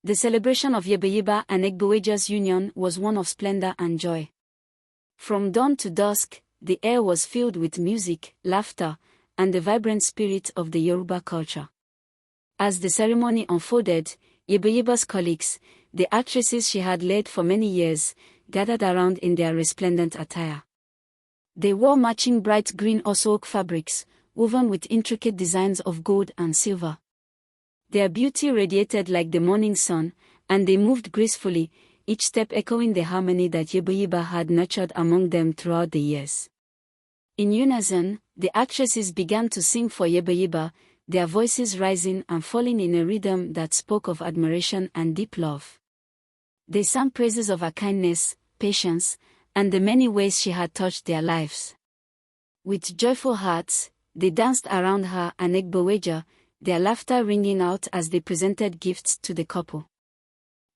The celebration of Yebayeba and Egbeweja's union was one of splendor and joy. From dawn to dusk, the air was filled with music, laughter, and the vibrant spirit of the Yoruba culture. As the ceremony unfolded, Yebayeba's colleagues, the actresses she had led for many years, gathered around in their resplendent attire. They wore matching bright green osook fabrics, woven with intricate designs of gold and silver. Their beauty radiated like the morning sun, and they moved gracefully, each step echoing the harmony that Yebayeba had nurtured among them throughout the years. In unison, the actresses began to sing for Yebayeba, their voices rising and falling in a rhythm that spoke of admiration and deep love. They sang praises of her kindness, patience, and the many ways she had touched their lives. With joyful hearts, they danced around her and Egbeweja, their laughter ringing out as they presented gifts to the couple.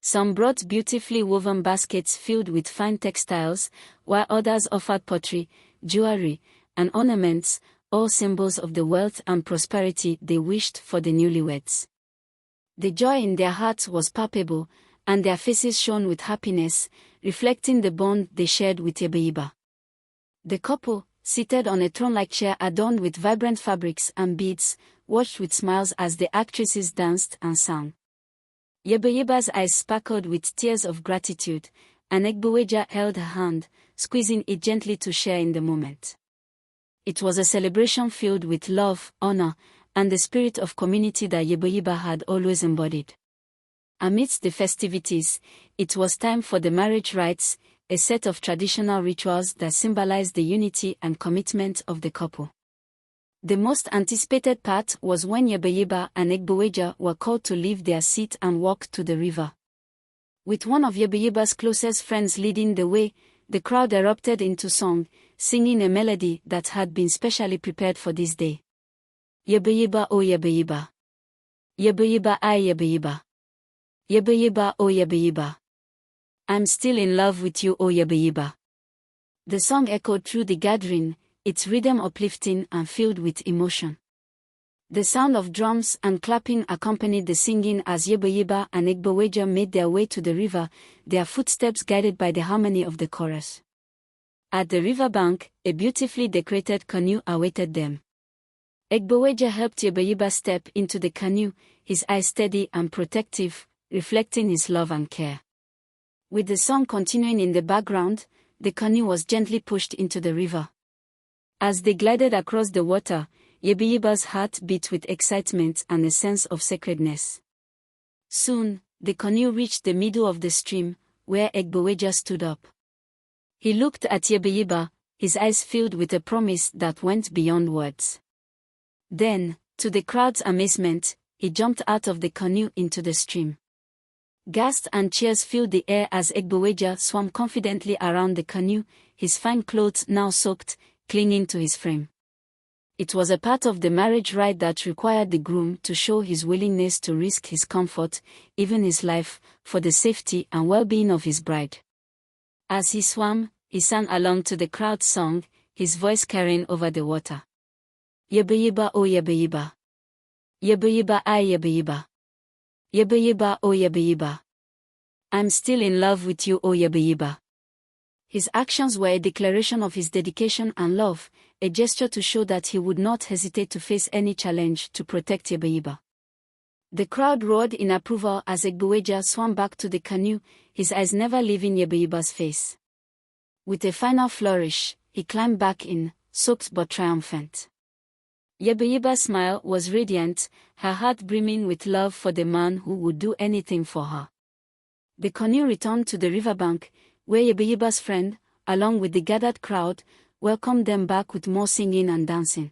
Some brought beautifully woven baskets filled with fine textiles, while others offered pottery, jewelry, and ornaments, all symbols of the wealth and prosperity they wished for the newlyweds. The joy in their hearts was palpable, and their faces shone with happiness, reflecting the bond they shared with Yebayeba. The couple, seated on a throne-like chair adorned with vibrant fabrics and beads, watched with smiles as the actresses danced and sang. Yebayeba's eyes sparkled with tears of gratitude, and Egbeweja held her hand, squeezing it gently to share in the moment. It was a celebration filled with love, honor, and the spirit of community that Yebayeba had always embodied. Amidst the festivities, it was time for the marriage rites, a set of traditional rituals that symbolized the unity and commitment of the couple. The most anticipated part was when Yebayeba and Egbeweja were called to leave their seat and walk to the river. With one of Yebayeba's closest friends leading the way, the crowd erupted into song, singing a melody that had been specially prepared for this day. Yebayeba o Yebayeba. Yebayeba I Yebayeba. Yebayeba o Yebayeba. I'm still in love with you o Yebayeba. The song echoed through the gathering, its rhythm uplifting and filled with emotion. The sound of drums and clapping accompanied the singing as Yebayeba and Egbeweja made their way to the river, their footsteps guided by the harmony of the chorus. At the riverbank, a beautifully decorated canoe awaited them. Egbeweja helped Yebayeba step into the canoe, his eyes steady and protective, reflecting his love and care. With the song continuing in the background, the canoe was gently pushed into the river. As they glided across the water, Yebayeba's heart beat with excitement and a sense of sacredness. Soon, the canoe reached the middle of the stream, where Egbeweja stood up. He looked at Yebayeba, his eyes filled with a promise that went beyond words. Then, to the crowd's amazement, he jumped out of the canoe into the stream. Gasps and cheers filled the air as Egbeweja swam confidently around the canoe, his fine clothes now soaked, clinging to his frame. It was a part of the marriage rite that required the groom to show his willingness to risk his comfort, even his life, for the safety and well-being of his bride. As he swam, he sang along to the crowd's song, his voice carrying over the water. Yebayeba o Yebayeba. Yebayeba I Yebayeba. Yebayeba o Yebayeba. I'm still in love with you o Yebayeba. His actions were a declaration of his dedication and love, a gesture to show that he would not hesitate to face any challenge to protect Yebayeba. The crowd roared in approval as Egbeweja swam back to the canoe, his eyes never leaving Yebayeba's face. With a final flourish, he climbed back in, soaked but triumphant. Yebayeba's smile was radiant, her heart brimming with love for the man who would do anything for her. The canoe returned to the riverbank, where Yebayeba's friend, along with the gathered crowd, welcomed them back with more singing and dancing.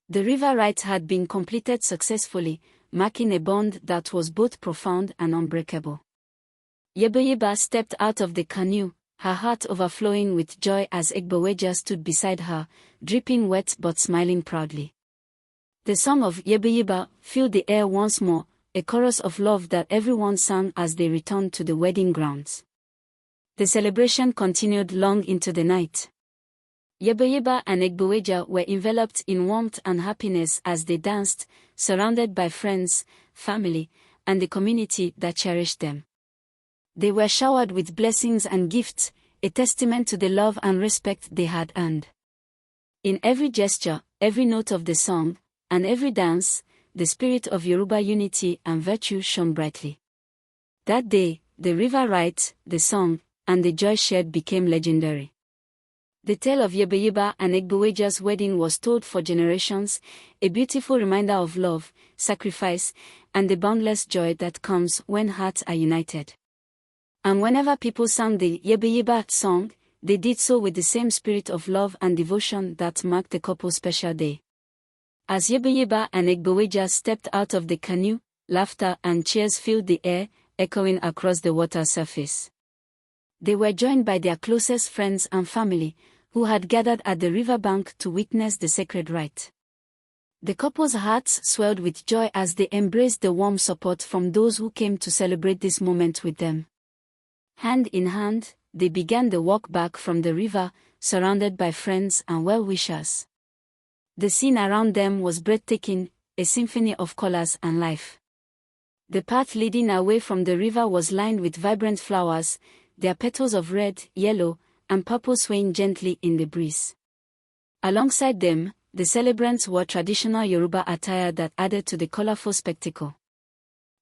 The river rite had been completed successfully, marking a bond that was both profound and unbreakable. Yebayeba stepped out of the canoe, her heart overflowing with joy as Egbeweja stood beside her, dripping wet but smiling proudly. The song of Yebayeba filled the air once more, a chorus of love that everyone sang as they returned to the wedding grounds. The celebration continued long into the night. Yebayeba and Egbeweja were enveloped in warmth and happiness as they danced, surrounded by friends, family, and the community that cherished them. They were showered with blessings and gifts, a testament to the love and respect they had earned. In every gesture, every note of the song, and every dance, the spirit of Yoruba unity and virtue shone brightly. That day, the river rite, the song, and the joy shared became legendary. The tale of Yebayeba and Egbeweja's wedding was told for generations, a beautiful reminder of love, sacrifice, and the boundless joy that comes when hearts are united. And whenever people sang the Yebayeba song, they did so with the same spirit of love and devotion that marked the couple's special day. As Yebayeba and Egbeweja stepped out of the canoe, laughter and cheers filled the air, echoing across the water surface. They were joined by their closest friends and family, who had gathered at the riverbank to witness the sacred rite. The couple's hearts swelled with joy as they embraced the warm support from those who came to celebrate this moment with them. Hand in hand, they began the walk back from the river, surrounded by friends and well-wishers. The scene around them was breathtaking, a symphony of colors and life. The path leading away from the river was lined with vibrant flowers, their petals of red, yellow, and purple swaying gently in the breeze. Alongside them, the celebrants wore traditional Yoruba attire that added to the colorful spectacle.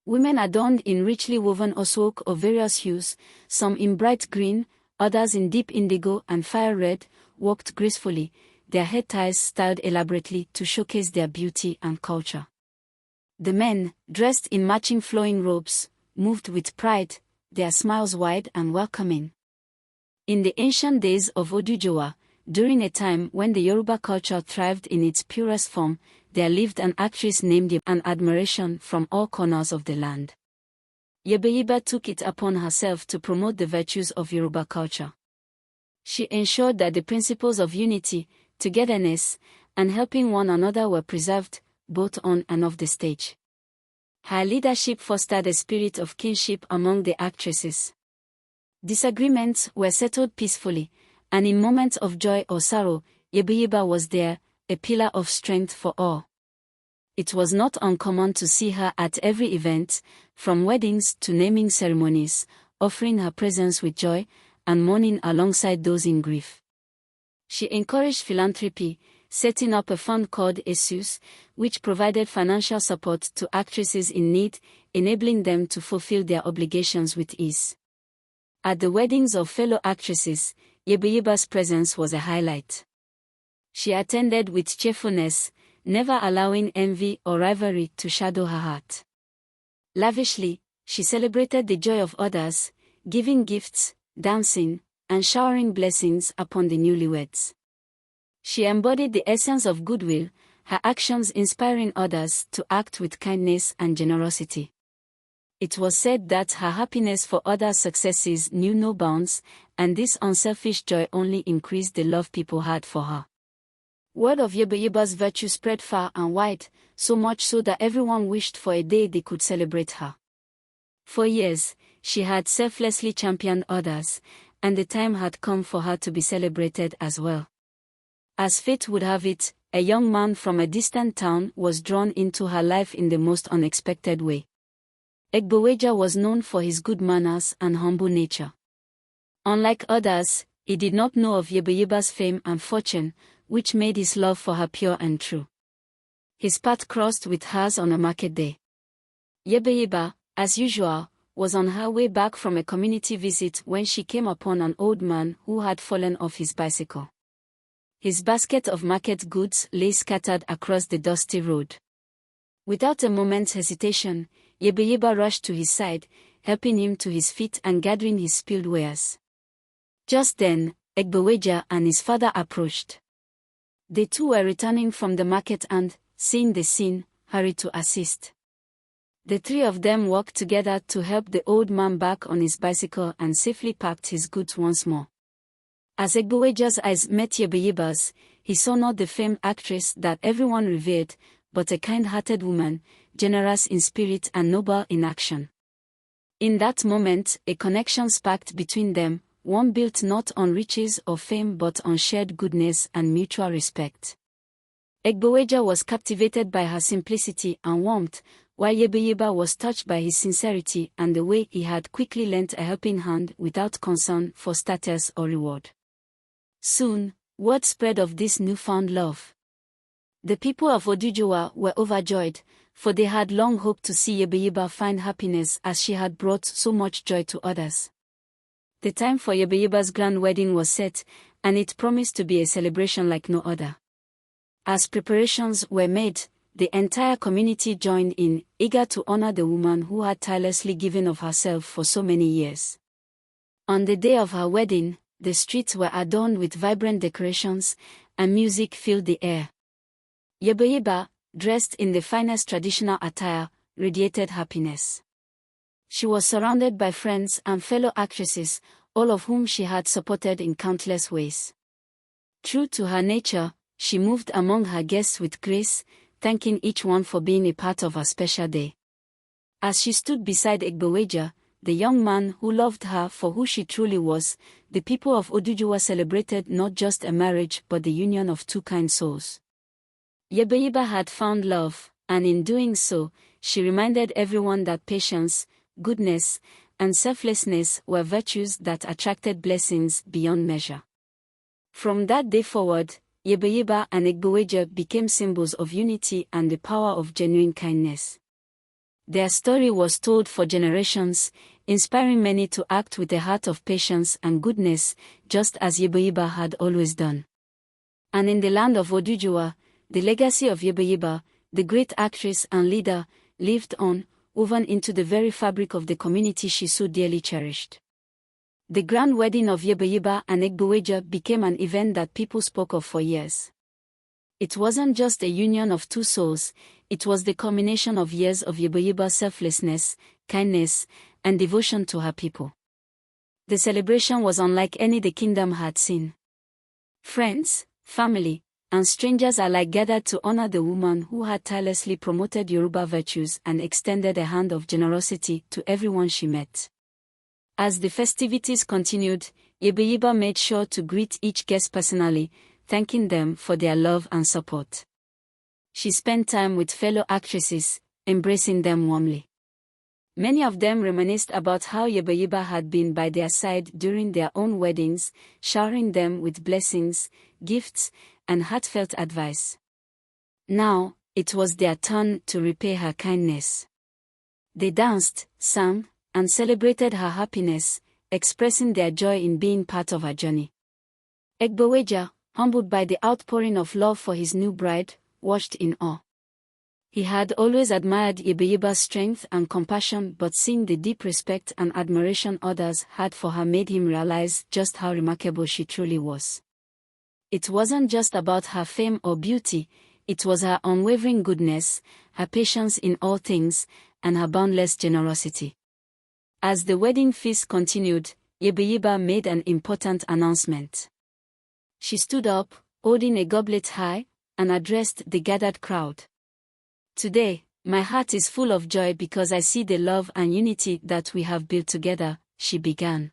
Women adorned in richly woven oswok of various hues, some in bright green, others in deep indigo and fire red, walked gracefully, their head ties styled elaborately to showcase their beauty and culture. The men, dressed in matching flowing robes, moved with pride, their smiles wide and welcoming. In the ancient days of Oduduwa, during a time when the Yoruba culture thrived in its purest form, there lived an actress named Yebayeba, an admiration from all corners of the land. Yebayeba took it upon herself to promote the virtues of Yoruba culture. She ensured that the principles of unity, togetherness, and helping one another were preserved, both on and off the stage. Her leadership fostered a spirit of kinship among the actresses. Disagreements were settled peacefully, and in moments of joy or sorrow, Yebayeba was there, a pillar of strength for all. It was not uncommon to see her at every event, from weddings to naming ceremonies, offering her presence with joy, and mourning alongside those in grief. She encouraged philanthropy, setting up a fund called Esus, which provided financial support to actresses in need, enabling them to fulfill their obligations with ease. At the weddings of fellow actresses, Yebayeba's presence was a highlight. She attended with cheerfulness, never allowing envy or rivalry to shadow her heart. Lavishly, she celebrated the joy of others, giving gifts, dancing, and showering blessings upon the newlyweds. She embodied the essence of goodwill, her actions inspiring others to act with kindness and generosity. It was said that her happiness for others' successes knew no bounds, and this unselfish joy only increased the love people had for her. Word of Yebayeba's virtue spread far and wide, so much so that everyone wished for a day they could celebrate her. For years, she had selflessly championed others, and the time had come for her to be celebrated as well. As fate would have it, a young man from a distant town was drawn into her life in the most unexpected way. Egbeweja was known for his good manners and humble nature. Unlike others, he did not know of Yebayeba's fame and fortune, which made his love for her pure and true. His path crossed with hers on a market day. Yebayeba, as usual, was on her way back from a community visit when she came upon an old man who had fallen off his bicycle. His basket of market goods lay scattered across the dusty road. Without a moment's hesitation, Yebayeba rushed to his side, helping him to his feet and gathering his spilled wares. Just then, Egbeweja and his father approached. They too were returning from the market and, seeing the scene, hurried to assist. The three of them walked together to help the old man back on his bicycle and safely packed his goods once more. As Egbeweja's eyes met Yebayeba's, he saw not the famed actress that everyone revered, but a kind-hearted woman, generous in spirit and noble in action. In that moment, a connection sparked between them, one built not on riches or fame but on shared goodness and mutual respect. Egbeweja was captivated by her simplicity and warmth, while Yebayeba was touched by his sincerity and the way he had quickly lent a helping hand without concern for status or reward. Soon, word spread of this newfound love. The people of Oduduwa were overjoyed, for they had long hoped to see Yebayeba find happiness as she had brought so much joy to others. The time for Yebayeba's grand wedding was set, and it promised to be a celebration like no other. As preparations were made, the entire community joined in, eager to honor the woman who had tirelessly given of herself for so many years. On the day of her wedding, the streets were adorned with vibrant decorations, and music filled the air. Yebayeba, dressed in the finest traditional attire, radiated happiness. She was surrounded by friends and fellow actresses, all of whom she had supported in countless ways. True to her nature, she moved among her guests with grace, thanking each one for being a part of her special day. As she stood beside Egbeweja, the young man who loved her for who she truly was, the people of Oduduwa celebrated not just a marriage but the union of two kind souls. Yebayeba had found love, and in doing so, she reminded everyone that patience, goodness, and selflessness were virtues that attracted blessings beyond measure. From that day forward, Yebayeba and Egbeweja became symbols of unity and the power of genuine kindness. Their story was told for generations, inspiring many to act with a heart of patience and goodness, just as Yebayeba had always done. And in the land of Oduduwa, the legacy of Yebayeba, the great actress and leader, lived on, woven into the very fabric of the community she so dearly cherished. The grand wedding of Yebayeba and Egbeweja became an event that people spoke of for years. It wasn't just a union of two souls, it was the culmination of years of Yebayeba's selflessness, kindness, and devotion to her people. The celebration was unlike any the kingdom had seen. Friends, family, and strangers alike gathered to honor the woman who had tirelessly promoted Yoruba virtues and extended a hand of generosity to everyone she met. As the festivities continued, Yebayeba made sure to greet each guest personally, thanking them for their love and support. She spent time with fellow actresses, embracing them warmly. Many of them reminisced about how Yebayeba had been by their side during their own weddings, showering them with blessings, gifts, and heartfelt advice. Now, it was their turn to repay her kindness. They danced, sang, and celebrated her happiness, expressing their joy in being part of her journey. Egbeweja, humbled by the outpouring of love for his new bride, watched in awe. He had always admired Yebayeba's strength and compassion, but seeing the deep respect and admiration others had for her made him realize just how remarkable she truly was. It wasn't just about her fame or beauty, it was her unwavering goodness, her patience in all things, and her boundless generosity. As the wedding feast continued, Yebayeba made an important announcement. She stood up, holding a goblet high, and addressed the gathered crowd. "Today, my heart is full of joy because I see the love and unity that we have built together," she began.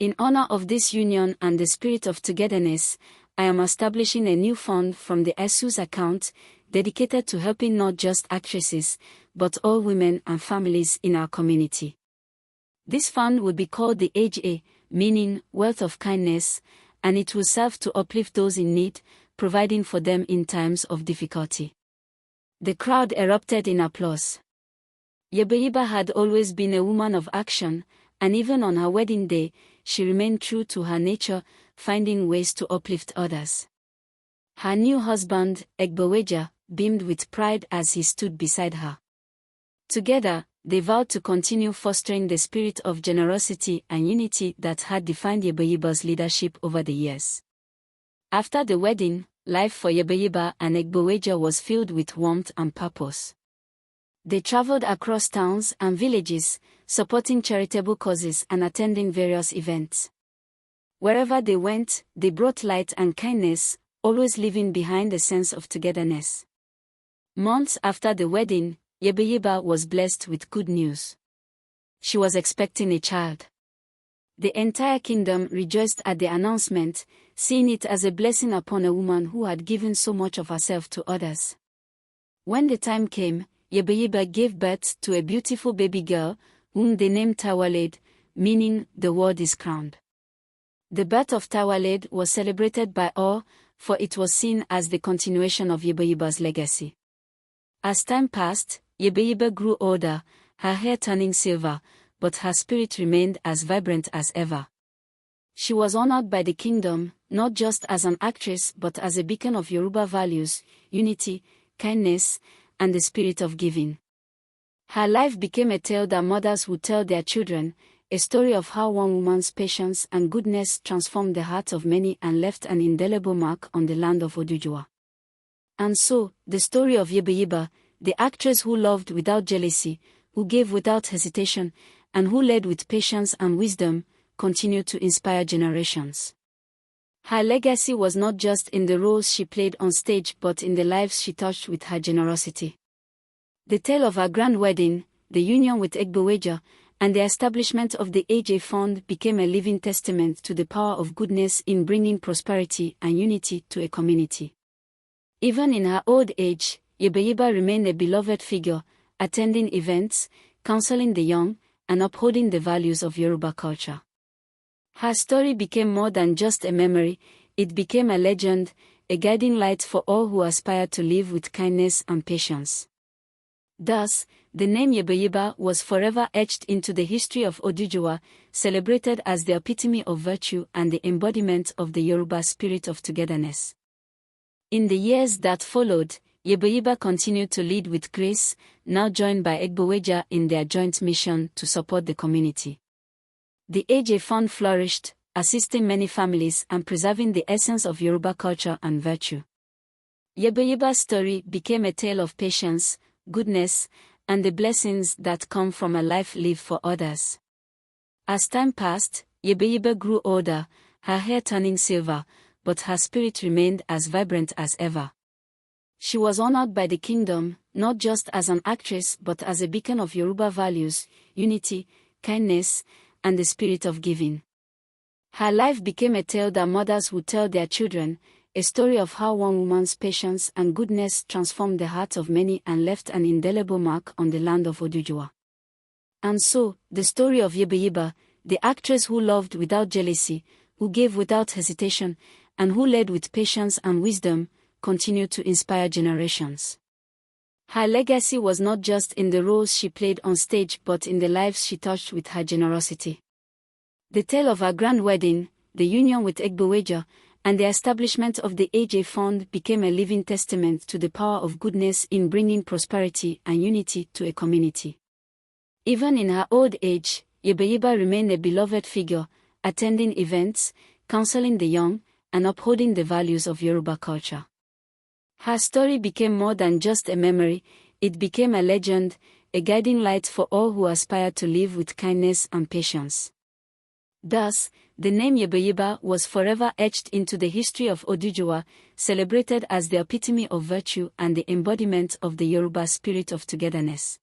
"In honor of this union and the spirit of togetherness, I am establishing a new fund from the Esus account, dedicated to helping not just actresses, but all women and families in our community. This fund will be called the Aje, meaning wealth of kindness, and it will serve to uplift those in need, providing for them in times of difficulty." The crowd erupted in applause. Yebayeba had always been a woman of action, and even on her wedding day, she remained true to her nature, finding ways to uplift others. Her new husband, Egbeweja, beamed with pride as he stood beside her. Together, they vowed to continue fostering the spirit of generosity and unity that had defined Yebayeba's leadership over the years. After the wedding, life for Yebayeba and Egbeweja was filled with warmth and purpose. They traveled across towns and villages, supporting charitable causes and attending various events. Wherever they went, they brought light and kindness, always leaving behind a sense of togetherness. Months after the wedding, Yebayeba was blessed with good news. She was expecting a child. The entire kingdom rejoiced at the announcement, seeing it as a blessing upon a woman who had given so much of herself to others. When the time came, Yebayeba gave birth to a beautiful baby girl, whom they named Tiwalade, meaning the word is crowned. The birth of Tiwalade was celebrated by all, for it was seen as the continuation of Yebayeba's legacy. As time passed, Yebayeba grew older, her hair turning silver, but her spirit remained as vibrant as ever. She was honored by the kingdom, not just as an actress but as a beacon of Yoruba values, unity, kindness, and the spirit of giving. Her life became a tale that mothers would tell their children, a story of how one woman's patience and goodness transformed the hearts of many and left an indelible mark on the land of Oduduwa. And so, the story of Yebayeba, the actress who loved without jealousy, who gave without hesitation, and who led with patience and wisdom, continued to inspire generations. Her legacy was not just in the roles she played on stage but in the lives she touched with her generosity. The tale of her grand wedding, the union with Egbeweja, and the establishment of the Aje Fund became a living testament to the power of goodness in bringing prosperity and unity to a community. Even in her old age, Yebayeba remained a beloved figure, attending events, counseling the young, and upholding the values of Yoruba culture. Her story became more than just a memory, it became a legend, a guiding light for all who aspire to live with kindness and patience. Thus, the name Yebayeba was forever etched into the history of Oduduwa, celebrated as the epitome of virtue and the embodiment of the Yoruba spirit of togetherness. In the years that followed, Yebayeba continued to lead with grace, now joined by Egbeweja in their joint mission to support the community. The Aje Fund flourished, assisting many families and preserving the essence of Yoruba culture and virtue. Yebayeba's story became a tale of patience, goodness, and the blessings that come from a life lived for others. As time passed, Yebayeba grew older, her hair turning silver, but her spirit remained as vibrant as ever. She was honored by the kingdom, not just as an actress but as a beacon of Yoruba values, unity, kindness, and the spirit of giving. Her life became a tale that mothers would tell their children, a story of how one woman's patience and goodness transformed the hearts of many and left an indelible mark on the land of Oduduwa. And so, the story of Yebayeba, the actress who loved without jealousy, who gave without hesitation, and who led with patience and wisdom, continued to inspire generations. Her legacy was not just in the roles she played on stage but in the lives she touched with her generosity. The tale of her grand wedding, the union with Egbeweja, and the establishment of the Aje Fund became a living testament to the power of goodness in bringing prosperity and unity to a community. Even in her old age, Yebayeba remained a beloved figure, attending events, counseling the young, and upholding the values of Yoruba culture. Her story became more than just a memory, it became a legend, a guiding light for all who aspire to live with kindness and patience. Thus, the name Yebayeba was forever etched into the history of Oduduwa, celebrated as the epitome of virtue and the embodiment of the Yoruba spirit of togetherness.